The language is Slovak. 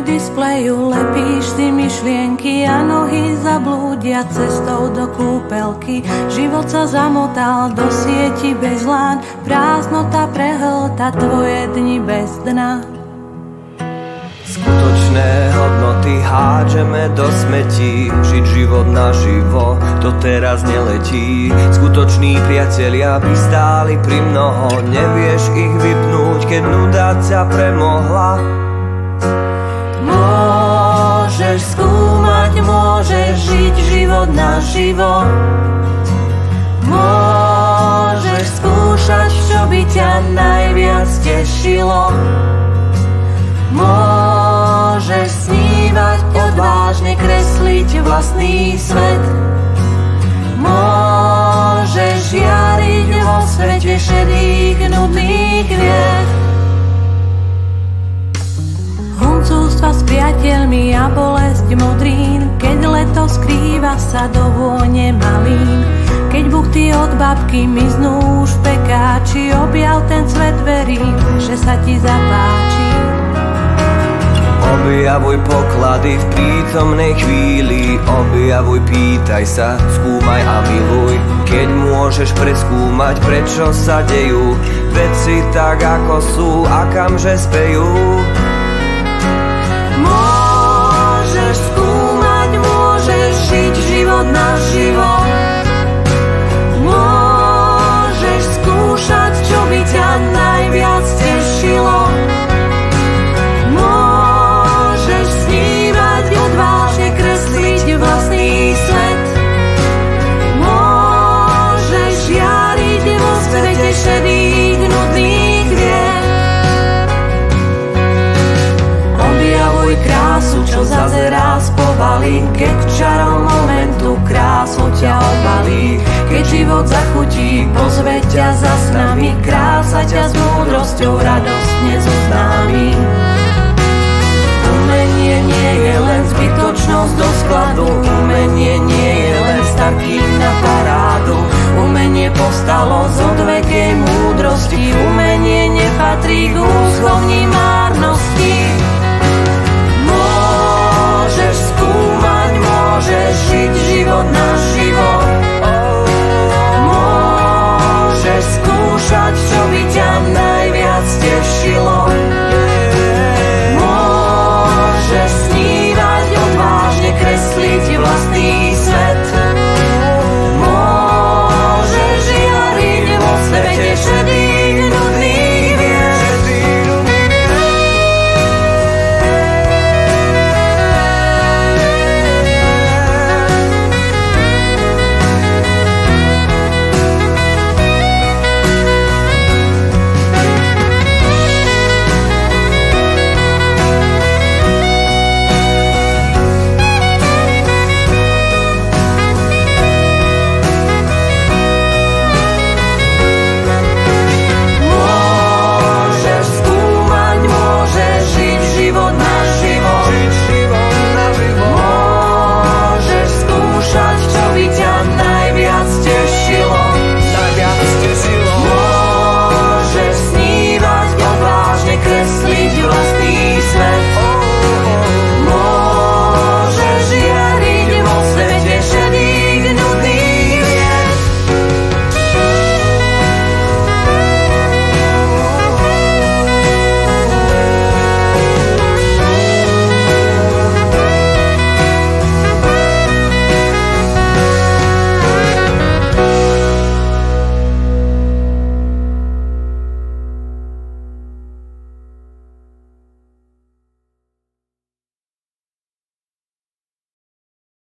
k displeju, lepíš si myšlienky a nohy zablúdia cestou do kúpelky. Život sa zamotal do sieti bez lán, prázdnota prehlta tvoje dni bez dna. Skutočné hodnoty hádžeme do smetí, žiť život naživo, to teraz neletí. Skutoční priatelia by stáli pri mnoho, nevieš ich vypnúť, keď nuda ťa premohla. Môžeš skúmať, môžeš žiť život naživo, môžeš skúšať, čo by ťa najviac tešilo. Môžeš snívať, odvážne kresliť vlastný svet. Môžeš žiariť vo svete šedých, nudných hviezd. Huncúctva s priateľmi a bolesť modrín, keď leto skrýva sa do vône malín. Keď buchty od babky miznú už v pekáči, objav ten svet, verím, že sa ti zapáči. Objavuj poklady v prítomnej chvíli, objavuj, pýtaj sa, skúmaj a miluj. Keď môžeš preskúmať, prečo sa dejú veci tak, ako sú a kamže spejú. Môžeš skúmať, môžeš žiť život naživo, môžeš skúšať, čo by ťa najviac tešilo. Odvážne kresliť vlastný svet. Môžeš žiariť vo svete šedých, nudných hviezd. Objavuj krásu, čo zazerá z povaly, keď čarom momentu krásu ťa obalí. Keď život zachutí, pozve ťa za snami, krása ťa s múdrosťou radostne zoznámi.